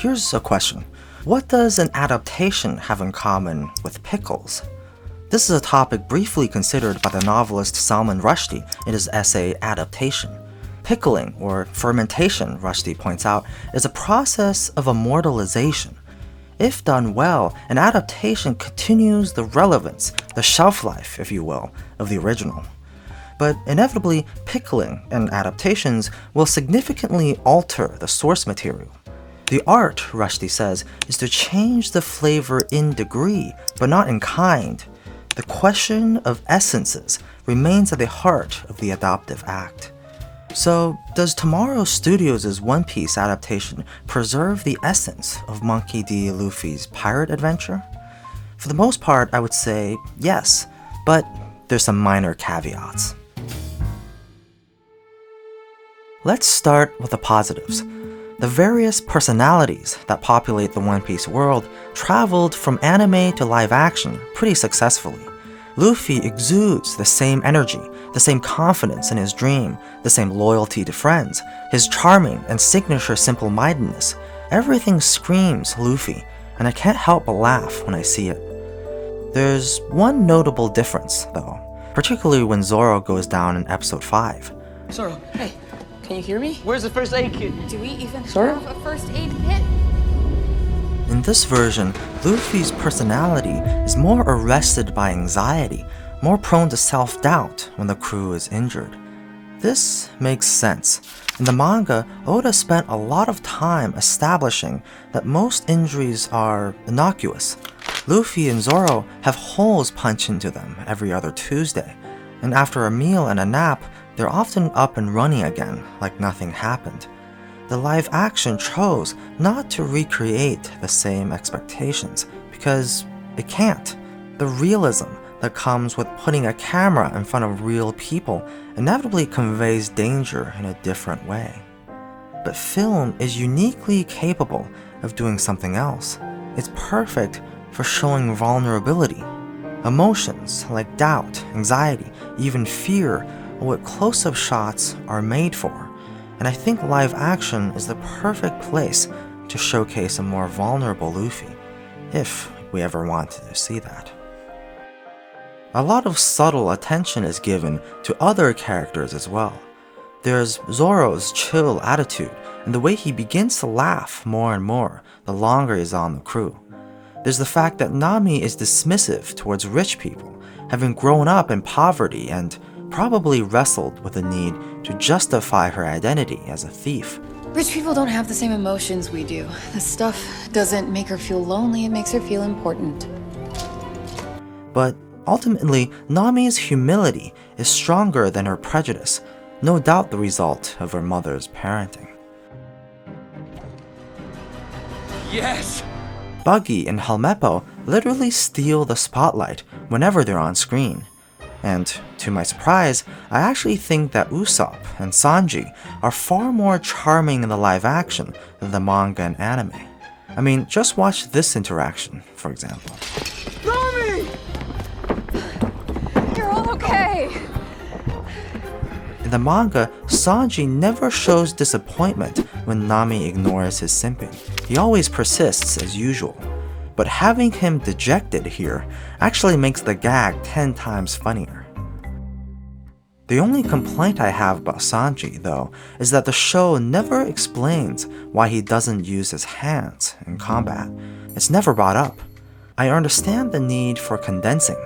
Here's a question. What does an adaptation have in common with pickles? This is a topic briefly considered by the novelist Salman Rushdie in his essay Adaptation. Pickling, or fermentation, Rushdie points out, is a process of immortalization. If done well, an adaptation continues the relevance, the shelf life, if you will, of the original. But inevitably, pickling and adaptations will significantly alter the source material. The art, Rushdie says, is to change the flavor in degree, but not in kind. The question of essences remains at the heart of the adaptive act. So, does Tomorrow Studios' One Piece adaptation preserve the essence of Monkey D. Luffy's pirate adventure? For the most part, I would say yes, but there's some minor caveats. Let's start with the positives. The various personalities that populate the One Piece world traveled from anime to live action pretty successfully. Luffy exudes the same energy, the same confidence in his dream, the same loyalty to friends, his charming and signature simple-mindedness. Everything screams Luffy, and I can't help but laugh when I see it. There's one notable difference, though, particularly when Zoro goes down in episode 5. Zoro, hey, can you hear me? Where's the first aid kit? Do we even Zoro? have a first aid kit? In this version, Luffy's personality is more arrested by anxiety, more prone to self-doubt when the crew is injured. This makes sense. In the manga, Oda spent a lot of time establishing that most injuries are innocuous. Luffy and Zoro have holes punched into them every other Tuesday, and after a meal and a nap, they're often up and running again like nothing happened. The live action chose not to recreate the same expectations because it can't. The realism that comes with putting a camera in front of real people inevitably conveys danger in a different way. But film is uniquely capable of doing something else. It's perfect for showing vulnerability. Emotions like doubt, anxiety, even fear are what close-up shots are made for. And I think live action is the perfect place to showcase a more vulnerable Luffy, if we ever wanted to see that. A lot of subtle attention is given to other characters as well. There's Zoro's chill attitude and the way he begins to laugh more and more the longer he's on the crew. There's the fact that Nami is dismissive towards rich people, having grown up in poverty and probably wrestled with the need to justify her identity as a thief. Rich people don't have the same emotions we do. This stuff doesn't make her feel lonely, it makes her feel important. But ultimately, Nami's humility is stronger than her prejudice, no doubt the result of her mother's parenting. Yes! Buggy and Helmeppo literally steal the spotlight whenever they're on screen. And to my surprise, I actually think that Usopp and Sanji are far more charming in the live action than the manga and anime. I mean, just watch this interaction, for example. Nami! You're all okay! In the manga, Sanji never shows disappointment when Nami ignores his simping. He always persists as usual. But having him dejected here actually makes the gag 10 times funnier. The only complaint I have about Sanji, though, is that the show never explains why he doesn't use his hands in combat. It's never brought up. I understand the need for condensing.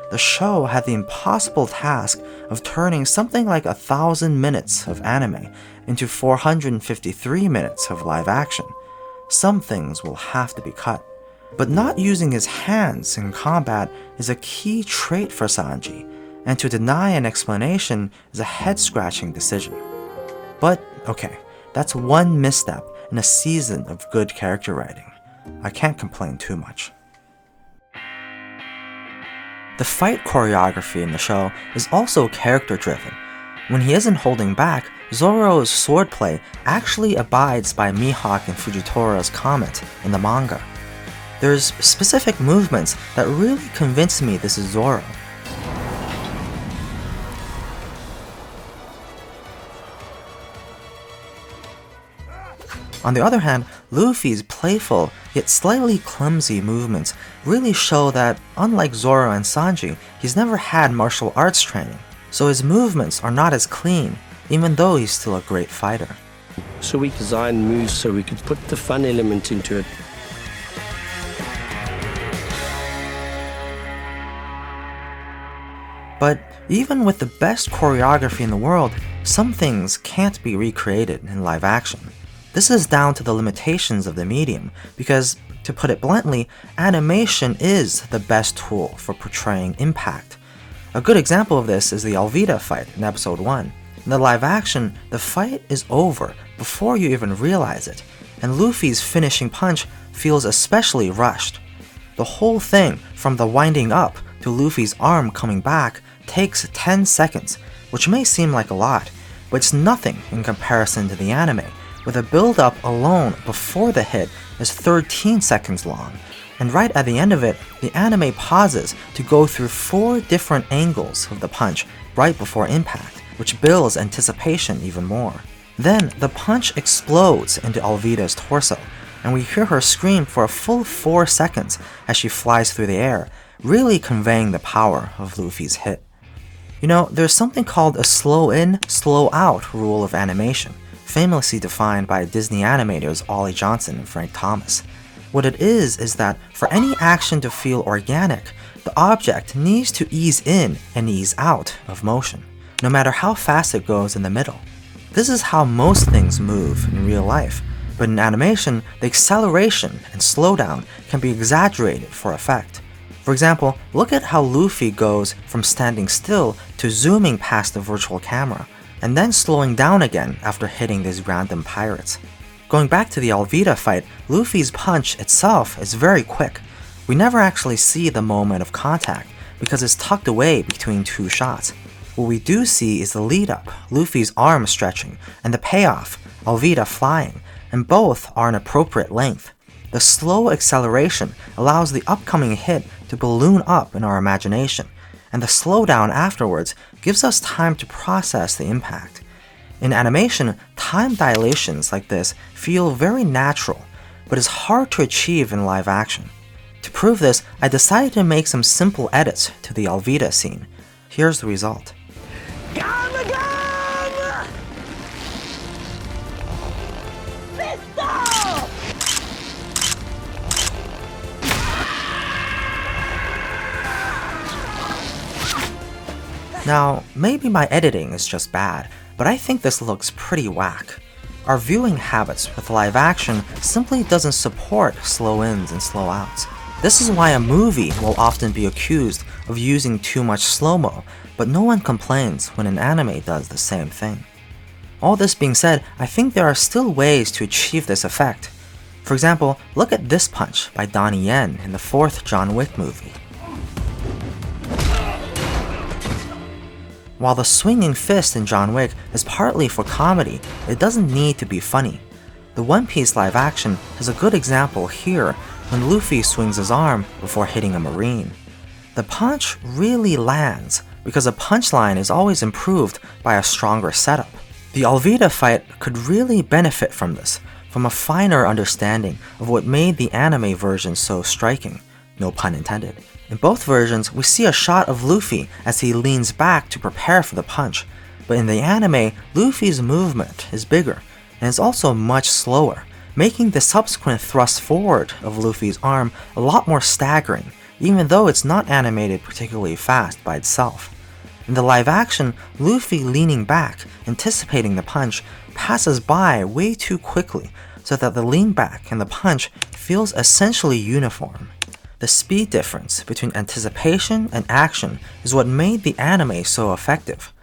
The show had the impossible task of turning something like 1,000 minutes of anime into 453 minutes of live action. Some things will have to be cut. But not using his hands in combat is a key trait for Sanji, and to deny an explanation is a head-scratching decision. But okay, that's one misstep in a season of good character writing. I can't complain too much. The fight choreography in the show is also character-driven. When he isn't holding back, Zoro's swordplay actually abides by Mihawk and Fujitori's comment in the manga. There's specific movements that really convince me this is Zoro. On the other hand, Luffy's playful yet slightly clumsy movements really show that, unlike Zoro and Sanji, he's never had martial arts training, so his movements are not as clean, even though he's still a great fighter. So we designed moves so we could put the fun element into it. But even with the best choreography in the world, some things can't be recreated in live action. This is down to the limitations of the medium, because, to put it bluntly, animation is the best tool for portraying impact. A good example of this is the Alvida fight in episode 1. In the live action, the fight is over before you even realize it, and Luffy's finishing punch feels especially rushed. The whole thing, from the winding up to Luffy's arm coming back, takes 10 seconds, which may seem like a lot, but it's nothing in comparison to the anime, where the build-up alone before the hit is 13 seconds long, and right at the end of it, the anime pauses to go through 4 different angles of the punch right before impact, which builds anticipation even more. Then, the punch explodes into Alvida's torso, and we hear her scream for a full 4 seconds as she flies through the air, really conveying the power of Luffy's hit. You know, there's something called a slow in, slow out rule of animation, famously defined by Disney animators Ollie Johnson and Frank Thomas. What it is that for any action to feel organic, the object needs to ease in and ease out of motion, no matter how fast it goes in the middle. This is how most things move in real life, but in animation, the acceleration and slowdown can be exaggerated for effect. For example, look at how Luffy goes from standing still to zooming past the virtual camera, and then slowing down again after hitting these random pirates. Going back to the Alvida fight, Luffy's punch itself is very quick. We never actually see the moment of contact because it's tucked away between 2 shots. What we do see is the lead up, Luffy's arm stretching, and the payoff, Alvida flying, and both are an appropriate length. The slow acceleration allows the upcoming hit to balloon up in our imagination, and the slowdown afterwards gives us time to process the impact. In animation, time dilations like this feel very natural, but is hard to achieve in live action. To prove this, I decided to make some simple edits to the Alvida scene. Here's the result. Now, maybe my editing is just bad, but I think this looks pretty whack. Our viewing habits with live action simply doesn't support slow ins and slow outs. This is why a movie will often be accused of using too much slow-mo, but no one complains when an anime does the same thing. All this being said, I think there are still ways to achieve this effect. For example, look at this punch by Donnie Yen in the 4th John Wick movie. While the swinging fist in John Wick is partly for comedy, it doesn't need to be funny. The One Piece live action has a good example here when Luffy swings his arm before hitting a marine. The punch really lands because a punchline is always improved by a stronger setup. The Alvida fight could really benefit from this, from a finer understanding of what made the anime version so striking, no pun intended. In both versions, we see a shot of Luffy as he leans back to prepare for the punch, but in the anime, Luffy's movement is bigger, and is also much slower, making the subsequent thrust forward of Luffy's arm a lot more staggering, even though it's not animated particularly fast by itself. In the live action, Luffy leaning back, anticipating the punch, passes by way too quickly, so that the lean back and the punch feels essentially uniform. The speed difference between anticipation and action is what made the anime so effective.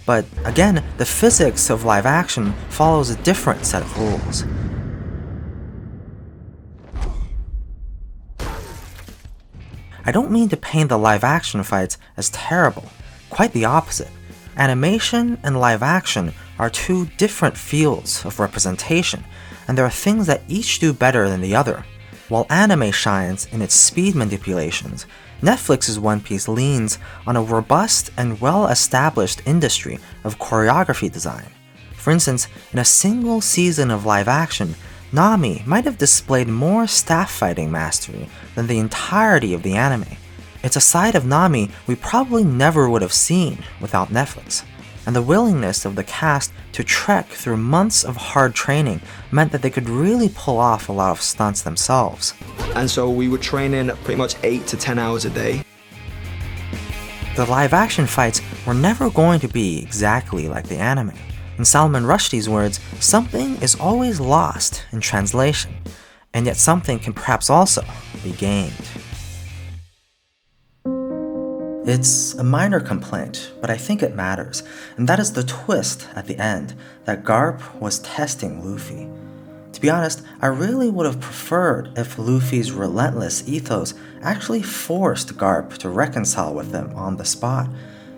But again, the physics of live action follows a different set of rules. I don't mean to paint the live action fights as terrible, quite the opposite. Animation and live action are 2 different fields of representation, and there are things that each do better than the other. While anime shines in its speed manipulations, Netflix's One Piece leans on a robust and well-established industry of choreography design. For instance, in a single season of live action, Nami might have displayed more staff fighting mastery than the entirety of the anime. It's a side of Nami we probably never would have seen without Netflix, and the willingness of the cast to trek through months of hard training meant that they could really pull off a lot of stunts themselves. And so we were training pretty much 8 to 10 hours a day. The live-action fights were never going to be exactly like the anime. In Salman Rushdie's words, something is always lost in translation, and yet something can perhaps also be gained. It's a minor complaint, but I think it matters, and that is the twist at the end that Garp was testing Luffy. To be honest, I really would have preferred if Luffy's relentless ethos actually forced Garp to reconcile with them on the spot.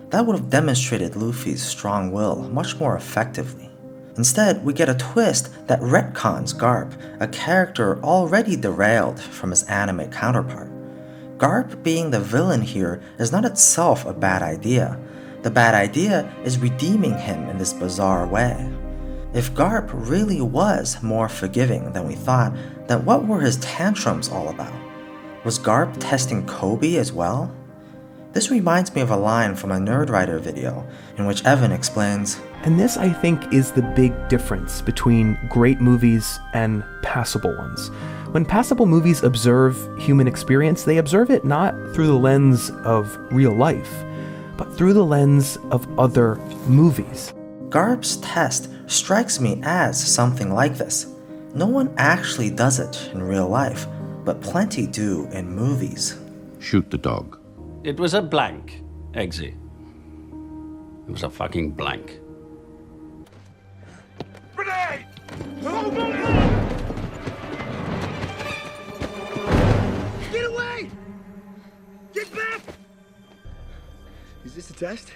That would have demonstrated Luffy's strong will much more effectively. Instead, we get a twist that retcons Garp, a character already derailed from his anime counterpart. Garp being the villain here is not itself a bad idea. The bad idea is redeeming him in this bizarre way. If Garp really was more forgiving than we thought, then what were his tantrums all about? Was Garp testing Kobe as well? This reminds me of a line from a Nerdwriter video in which Evan explains, And this, I think, is the big difference between great movies and passable ones. When passable movies observe human experience, they observe it not through the lens of real life, but through the lens of other movies. Garp's test strikes me as something like this. No one actually does it in real life, but plenty do in movies. Shoot the dog. It was a blank, Eggsy. It was a fucking blank. Grenade! Get away! Get back! Is this a test?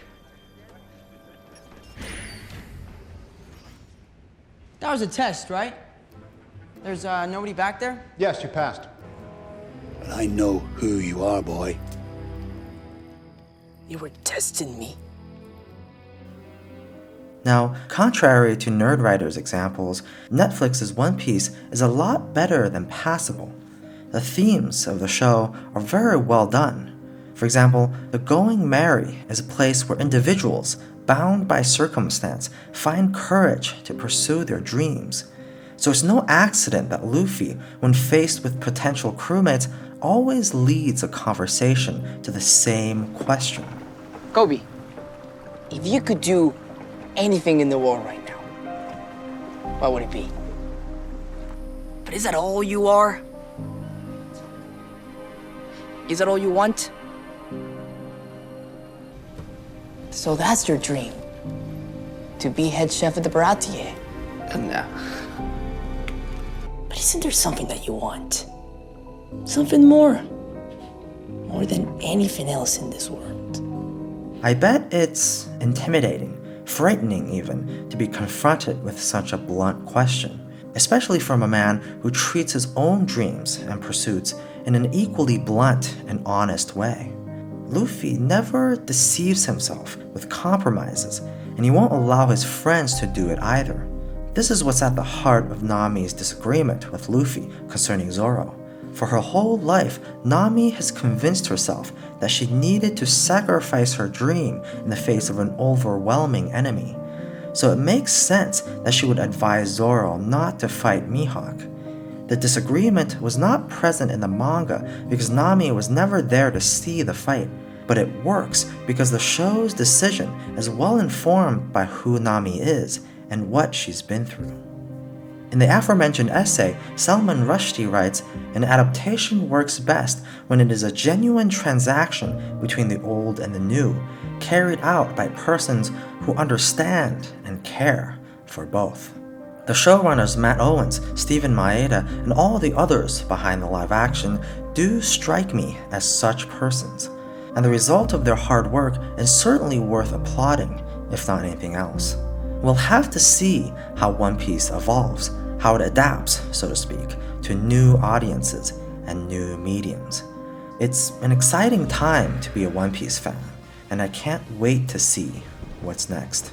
That was a test, right? There's nobody back there? Yes, you passed. But I know who you are, boy. You were testing me. Now, contrary to Nerdwriter's examples, Netflix's One Piece is a lot better than passable. The themes of the show are very well done. For example, the Going Merry is a place where individuals, bound by circumstance, find courage to pursue their dreams. So it's no accident that Luffy, when faced with potential crewmates, always leads a conversation to the same question. Kobe, if you could do anything in the world right now, what would it be? But is that all you are? Is that all you want? So that's your dream, to be head chef at the Baratier. No. But isn't there something that you want? Something more? More than anything else in this world. I bet it's intimidating, frightening even, to be confronted with such a blunt question, especially from a man who treats his own dreams and pursuits in an equally blunt and honest way. Luffy never deceives himself with compromises, and he won't allow his friends to do it either. This is what's at the heart of Nami's disagreement with Luffy concerning Zoro. For her whole life, Nami has convinced herself that she needed to sacrifice her dream in the face of an overwhelming enemy. So it makes sense that she would advise Zoro not to fight Mihawk. The disagreement was not present in the manga because Nami was never there to see the fight, but it works because the show's decision is well informed by who Nami is and what she's been through. In the aforementioned essay, Salman Rushdie writes, "An adaptation works best when it is a genuine transaction between the old and the new, carried out by persons who understand and care for both." The showrunners Matt Owens, Stephen Maeda, and all the others behind the live action do strike me as such persons, and the result of their hard work is certainly worth applauding, if not anything else. We'll have to see how One Piece evolves, how it adapts, so to speak, to new audiences and new mediums. It's an exciting time to be a One Piece fan, and I can't wait to see what's next.